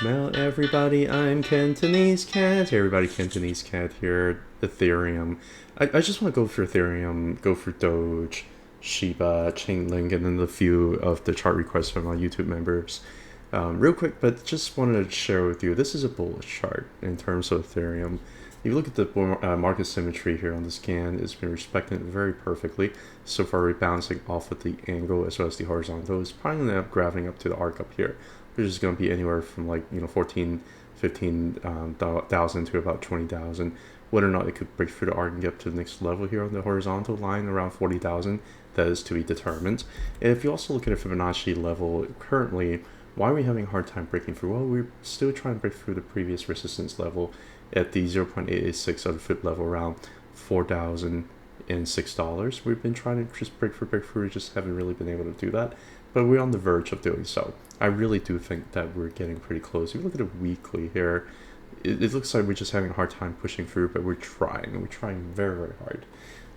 Well, everybody, I'm Cantonese Cat. Hey, everybody, Cantonese Cat here. Ethereum. I just want to go for Ethereum, go for Doge, SHIBA, Chainlink, and then a few of the chart requests from my YouTube members. Real quick, but just wanted to share with you, this is a bullish chart in terms of Ethereum. If you look at the market symmetry here on the scan, it's been respecting it very perfectly. So far, we're bouncing off of the angle as well as the horizontal. It's probably going to end up gravitating up to the arc up here, which is going to be anywhere from 14, 15,000 to about 20,000. Whether or not it could break through the arc and get up to the next level here on the horizontal line around 40,000, that is to be determined. And if you also look at a Fibonacci level currently, why are we having a hard time breaking through? Well, we're still trying to break through the previous resistance level at the 0.886 of the Fib level around $4,006. We've been trying to just break through, just haven't really been able to do that, but we're on the verge of doing so. I really do think that we're getting pretty close. If you look at it weekly here, it looks like we're just having a hard time pushing through, but we're trying very, very hard.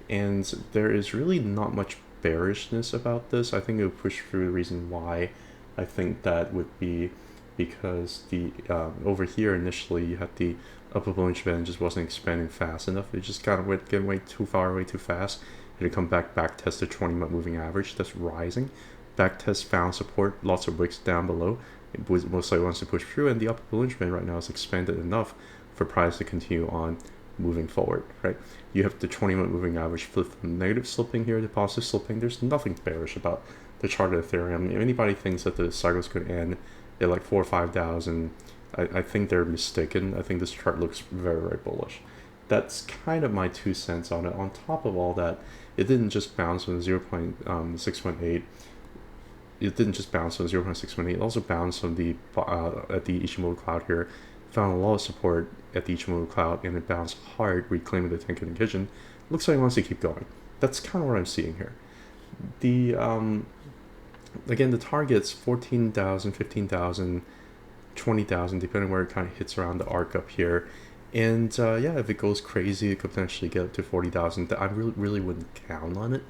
And there is really not much bearishness about this. I think it would push through. The reason why I think that would be because the over here initially you had the upper Bollinger Band just wasn't expanding fast enough. It just kind of went getting way too far, way too fast. It had come back test the 20-month moving average that's rising. Back test found support, lots of wicks down below. It was most likely wants to push through, and the upper Bollinger Band right now is expanded enough for price to continue on moving forward, right? You have the 20-month moving average flip from negative sloping here to positive sloping. There's nothing bearish about the chart of Ethereum. If anybody thinks that the cycles could end at like 4,000 or 5,000, I think they're mistaken. I think this chart looks very, very bullish. That's kind of my 2 cents on it. On top of all that, it didn't just bounce from 0.618. It didn't just bounce on 0.618. It also bounced on the at the Ichimoku cloud here. Found a lot of support at the Ichimoku cloud, and it bounced hard, reclaiming the Tenkan Kijun. Looks like it wants to keep going. That's kind of what I'm seeing here. The again, the target's 14,000, 15,000, 20,000, depending where it kind of hits around the arc up here. And yeah, if it goes crazy, it could potentially get up to 40,000. I really wouldn't count on it.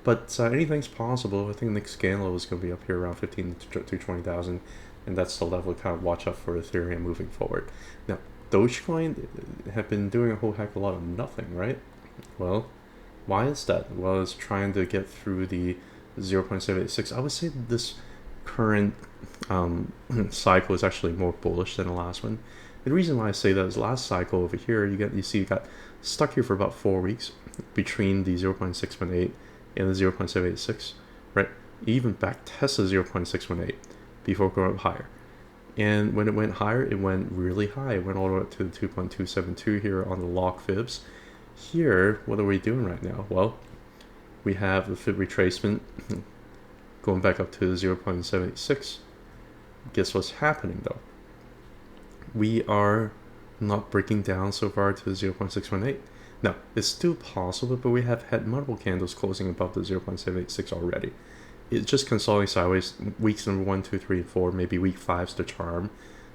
But anything's possible. I think the next scan level is going to be up here around 15 to 20,000, and that's the level to kind of watch out for Ethereum moving forward. Now, Dogecoin have been doing a whole heck of a lot of nothing, right? Well, why is that? Well, it's trying to get through the 0.786. I would say that this current cycle is actually more bullish than the last one. The reason why I say that is last cycle over here, you see you got stuck here for about 4 weeks between the 0.618 and the 0.786, right? You even back tested 0.618 before going up higher. And when it went higher, it went really high. It went all the way up to the 2.272 here on the log fibs. Here, what are we doing right now? Well, we have the fib retracement going back up to the 0.786. Guess what's happening though? We are not breaking down so far to the 0.618. Now, it's still possible, but we have had multiple candles closing above the 0.786 already. It's just consolidating sideways. Weeks number 1, 2, 3, and 4. Maybe week 5's the charm.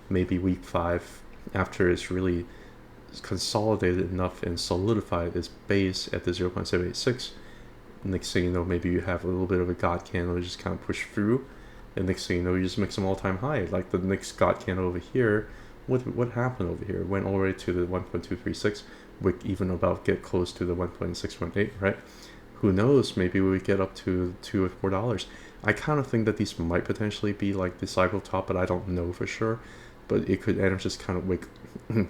Maybe week 5, after it's really consolidated enough and solidified its base at the 0.786. Next thing you know, maybe you have a little bit of a God candle to just kind of push through. And next thing you know, you just make some all-time high. Like the next God candle over here. What happened over here? It went all the way to the 1.236. We even about get close to the 1.618, right? Who knows? Maybe we get up to $2 or $4. I kind of think that these might potentially be like the cycle top, but I don't know for sure. But it could end up just kind of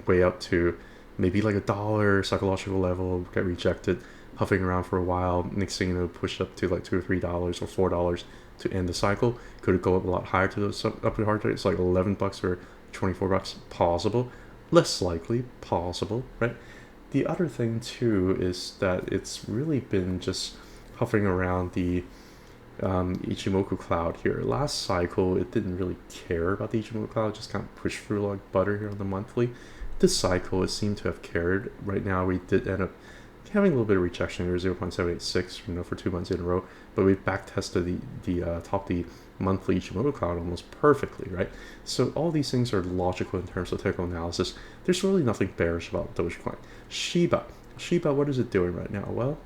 way up to maybe like $1 psychological level, get rejected, huffing around for a while. Next thing you know, push up to like $2 or $3 or $4 to end the cycle. Could it go up a lot higher to those upper hard rates, like $11 or $24? Possible. Less likely, possible, right? The other thing too is that it's really been just hovering around the Ichimoku cloud here. Last cycle, it didn't really care about the Ichimoku cloud, just kind of pushed through like butter here on the monthly. This cycle, it seemed to have cared. Right now, we did end up having a little bit of rejection here, 0.786, for 2 months in a row, but we back tested the top of the monthly Ichimoku cloud almost perfectly, right? So all these things are logical in terms of technical analysis. There's really nothing bearish about Dogecoin. SHIBA, what is it doing right now? Well,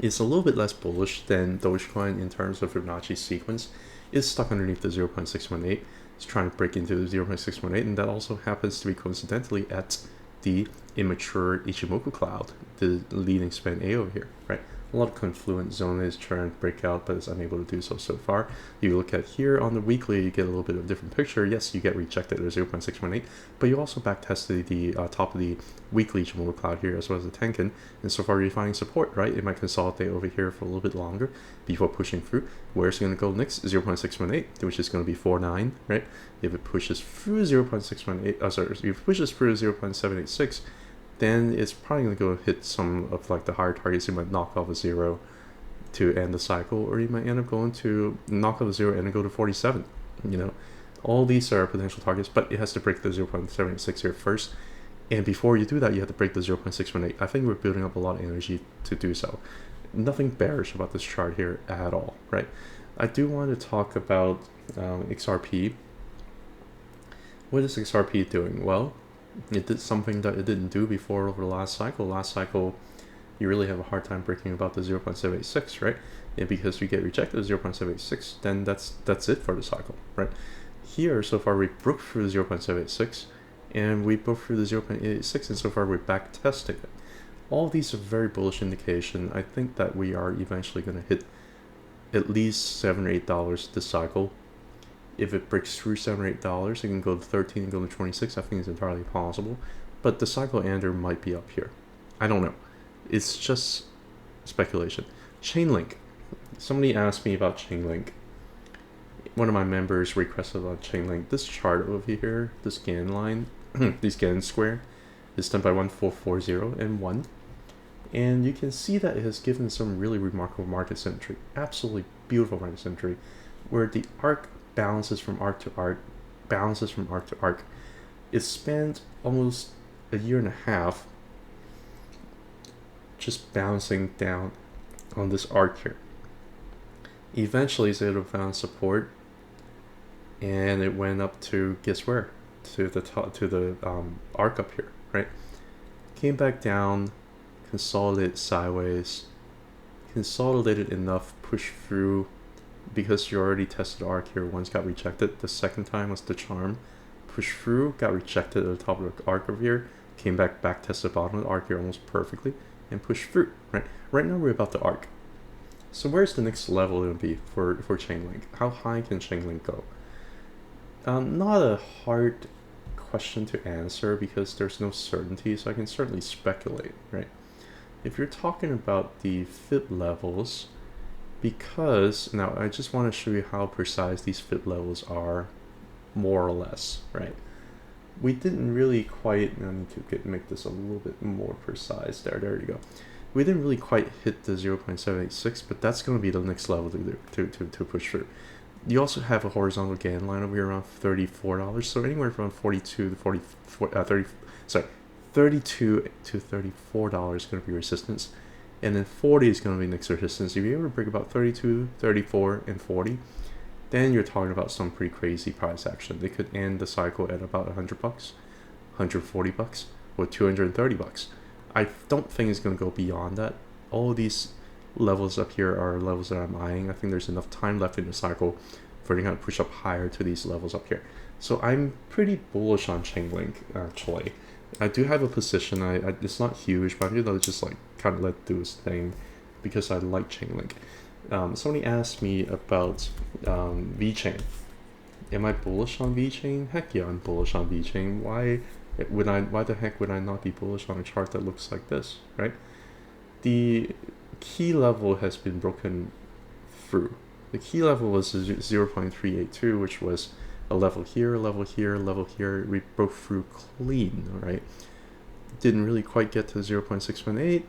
it's a little bit less bullish than Dogecoin in terms of Fibonacci sequence. It's stuck underneath the 0.618. is trying to break into the 0.618, and that also happens to be coincidentally at the immature Ichimoku cloud, the leading span A over here, right? A lot of confluent zone is trying to break out, but is unable to do so far. You look at here on the weekly, you get a little bit of a different picture. Yes, you get rejected at 0.618, but you also back tested the top of the weekly Ichimoku cloud here as well as the Tenkan, and so far you're finding support, right? It might consolidate over here for a little bit longer before pushing through. Where's it going to go next? 0.618, which is going to be 49, right? If it pushes through 0.618, sorry, if it pushes through 0.786, then it's probably going to go hit some of like the higher targets. You might knock off a 0 to end the cycle, or you might end up going to knock off a 0 and then go to 47. You know, all these are potential targets, but it has to break the 0.76 here first. And before you do that, you have to break the 0.618. I think we're building up a lot of energy to do so. Nothing bearish about this chart here at all, right? I do want to talk about XRP. What is XRP doing? Well, it did something that it didn't do before over the last cycle. Last cycle, you really have a hard time breaking about the 0.786, right? And because you get rejected at 0.786, then that's it for the cycle, right? Here, so far, we broke through the 0.786, and we broke through the 0.86, and so far we're back testing it. All of these are very bullish indication. I think that we are eventually going to hit at least $7 or $8 this cycle. If it breaks through $7 or $8, it can go to 13 and go to 26. I think it's entirely possible. But the cycle ender might be up here. I don't know. It's just speculation. Chainlink. Somebody asked me about Chainlink. One of my members requested about Chainlink. This chart over here, this Gann line, this Gann square, is done by 1440 and 1. And you can see that it has given some really remarkable market symmetry. Absolutely beautiful market symmetry, where the arc balances from arc to arc, balances from arc to arc. It spent almost a year and a half just bouncing down on this arc here. Eventually it's able to find support, and it went up to, guess where? To the top, to the arc up here, right? Came back down, consolidated sideways, consolidated enough, pushed through. Because you already tested arc here, once got rejected. The second time was the charm. Pushed through, got rejected at the top of the arc over here. Came back tested bottom of the arc here almost perfectly, and pushed through. Right now we're about the arc. So where's the next level going to be for Chainlink? How high can Chainlink go? Not a hard question to answer because there's no certainty, so I can certainly speculate, right? If you're talking about the fit levels, because now I just want to show you how precise these fit levels are, more or less, right? We didn't really quite, I need to make this a little bit more precise. There you go. We didn't really quite hit the 0.786, but that's going to be the next level to push through. You also have a horizontal Gann line over here around $34, so anywhere from 42 to 32 to $34 is going to be resistance. And then 40 is going to be next resistance. If you ever break about 32, 34, and 40, then you're talking about some pretty crazy price action. They could end the cycle at about $100, $140, or $230. I don't think it's going to go beyond that. All of these levels up here are levels that I'm eyeing. I think there's enough time left in the cycle for it to kind of push up higher to these levels up here. So I'm pretty bullish on Chainlink, actually. I do have a position. It's not huge, but I'm gonna just like kind of let it do its thing because I like Chainlink. Somebody asked me about VeChain. Am I bullish on VeChain? Heck yeah, I'm bullish on VeChain. Why the heck would I not be bullish on a chart that looks like this, right? The key level has been broken through. The key level was 0.382, which was a level here, a level here, a level here. We broke through clean, all right? Didn't really quite get to 0.618.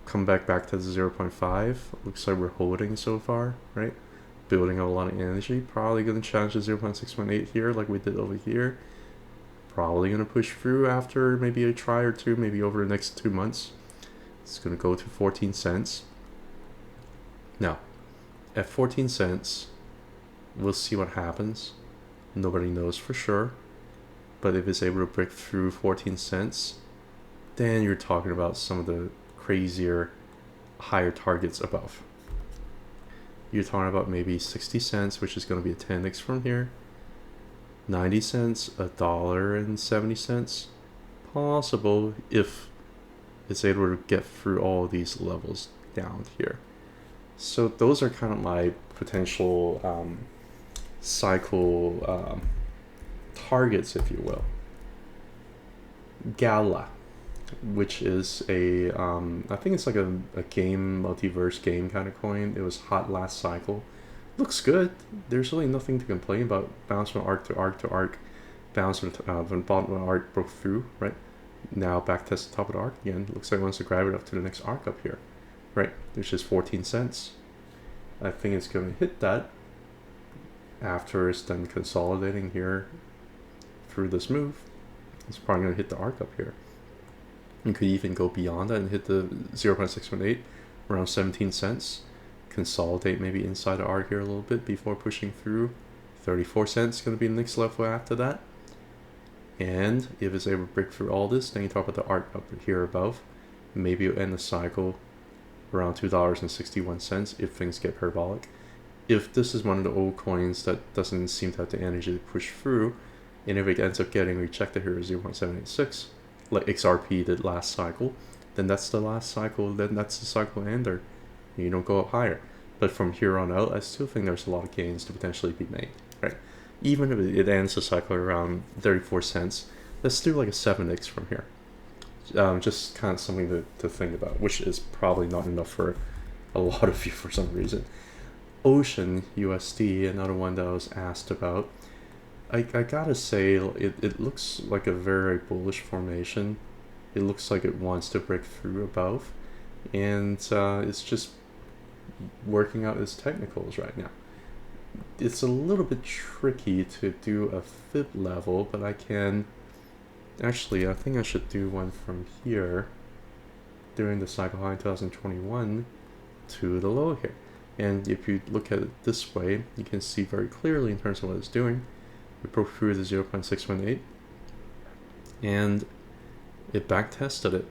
Come back to the 0.5. Looks like we're holding so far, right? Building up a lot of energy. Probably going to challenge the 0.618 here like we did over here. Probably going to push through after maybe a try or two, maybe over the next 2 months. It's going to go to 14 cents. Now, at 14 cents, we'll see what happens. Nobody knows for sure. But if it's able to break through 14 cents, then you're talking about some of the crazier, higher targets above. You're talking about maybe 60 cents, which is going to be a 10x from here. 90 cents, $1.70. Possible if it's able to get through all these levels down here. So those are kind of my potential cycle targets, if you will. GALA, which is a I think it's like a game, multiverse game kind of coin. It was hot last cycle. Looks good. There's really nothing to complain about. Bounce from arc to arc to arc. Bounce from the bottom of the arc, broke through, right? Now back test the top of the arc again. Looks like it wants to grab it up to the next arc up here, right? Which is 14 cents. I think it's going to hit that after it's done consolidating here through this move. It's probably going to hit the arc up here. You could even go beyond that and hit the 0.618, around 17 cents. Consolidate maybe inside the arc here a little bit before pushing through. 34 cents going to be the next level after that. And if it's able to break through all this, then you talk about the arc up here above. Maybe you'll end the cycle around $2.61 if things get parabolic. If this is one of the old coins that doesn't seem to have the energy to push through, and if it ends up getting rejected here at 0.786, like XRP did last cycle, then that's the last cycle, then that's the cycle ender. You don't go up higher. But from here on out, I still think there's a lot of gains to potentially be made, right? Even if it ends the cycle around 34 cents, that's still like a 7x from here. Just kind of something to think about, which is probably not enough for a lot of you for some reason. Ocean USD, another one that I was asked about. I gotta say, it looks like a very bullish formation. It looks like it wants to break through above, and it's just working out its technicals right now. It's a little bit tricky to do a fib level, but I can actually, I think I should do one from here during the cycle high in 2021 to the low here. And if you look at it this way, you can see very clearly in terms of what it's doing. We broke through the 0.618 and it back tested it.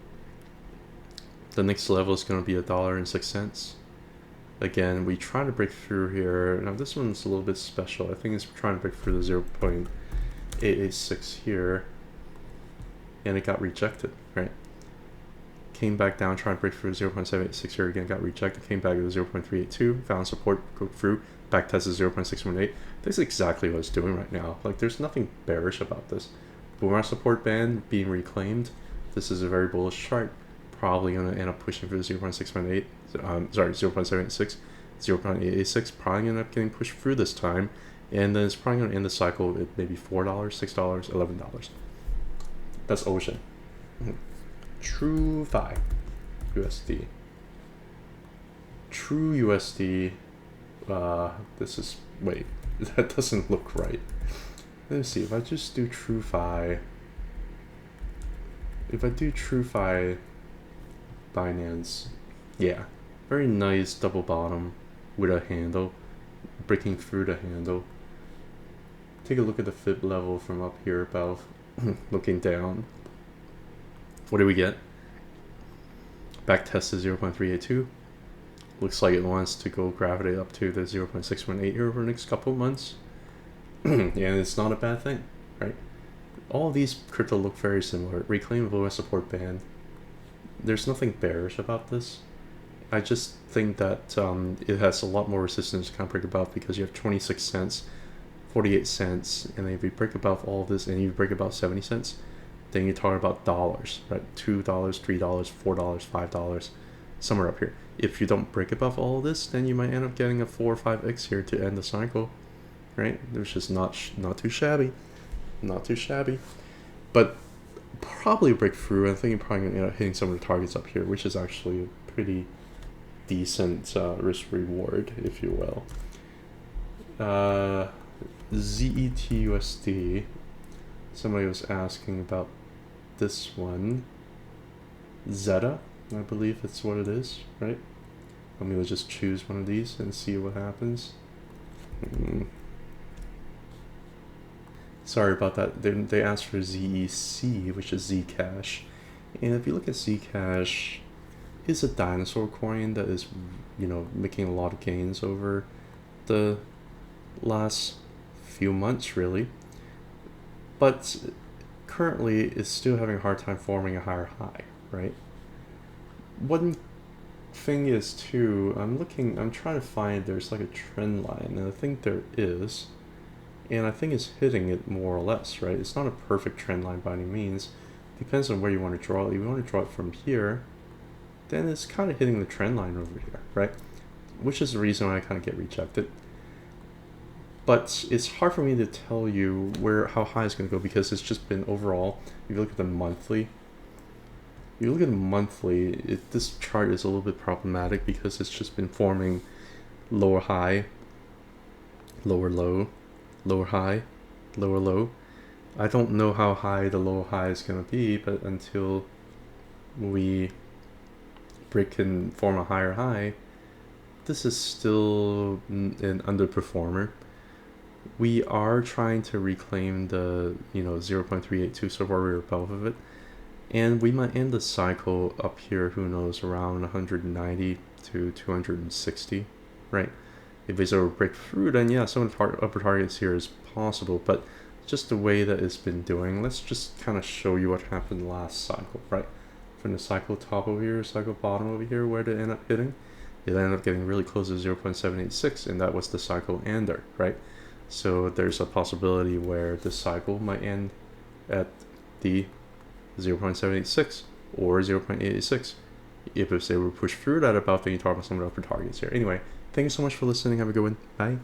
The next level is going to be $1.06. Again, we try to break through here. Now this one's a little bit special. I think it's trying to break through the 0.886 here, and it got rejected, right? Came back down, trying to break through 0.786 here again, got rejected, came back to 0.382, found support, go through, back tested 0.618. This is exactly what it's doing right now. Like, there's nothing bearish about this. Boomer support band being reclaimed. This is a very bullish chart. Probably going to end up pushing for the 0.618, 0.786, 0.886, probably going to end up getting pushed through this time, and then it's probably going to end the cycle at maybe $4, $6, $11. That's Ocean. TRUEFI USD. True USD, this is, wait, that doesn't look right. Let me see, if I just do TRUEFI, if I do TRUEFI Binance, yeah, very nice double bottom with a handle, breaking through the handle. Take a look at the fib level from up here above, looking down. What do we get? Back test is 0.382. Looks like it wants to go gravitate up to the 0.618 here over the next couple of months. And it's not a bad thing, right? All of these crypto look very similar. Reclaim lower support band. There's nothing bearish about this. I just think that it has a lot more resistance to kind of break above, because you have 26 cents, 48 cents, and then if you break above all of this and you break above 70 cents, then you're talking about dollars, right? $2, $3, $4, $5, somewhere up here. If you don't break above all of this, then you might end up getting a 4 or 5x here to end the cycle, right? Which is not too shabby, not too shabby, but probably break through. I think you're probably gonna end up hitting some of the targets up here, which is actually a pretty decent risk reward, if you will. ZETUSD. Somebody was asking about this one. Zeta, I believe that's what it is, right? I'm gonna just choose one of these and see what happens. Sorry about that. They asked for ZEC, which is Zcash. And if you look at Zcash, it's a dinosaur coin that is, you know, making a lot of gains over the last few months, really. but currently it's still having a hard time forming a higher high, right? One thing is too, I'm trying to find there's like a trend line, and I think there is, and I think it's hitting it more or less, right? It's not a perfect trend line by any means. Depends on where you want to draw it. If you want to draw it from here, then it's kind of hitting the trend line over here, right? Which is the reason why I kind of get rejected. But it's hard for me to tell you how high it's going to go, because it's just been overall, if you look at the monthly, this chart is a little bit problematic because it's just been forming lower high, lower low, lower high, lower low. I don't know how high the lower high is going to be, but until we break and form a higher high, this is still an underperformer. We are trying to reclaim the 0.382, so far we're above of it, and we might end the cycle up here, who knows, around 190 to 260, right? If it's over breakthrough, then yeah, some of the upper targets here is possible, but just the way that it's been doing, let's just kind of show you what happened last cycle, right? From the cycle top over here, cycle bottom over here, where did it end up hitting? It ended up getting really close to 0.786, and that was the cycle ender, right? So there's a possibility where this cycle might end at the 0.786 or 0.886. If they were pushed through that about, then you talk about some of the upper targets here. Anyway, thank you so much for listening. Have a good one. Bye.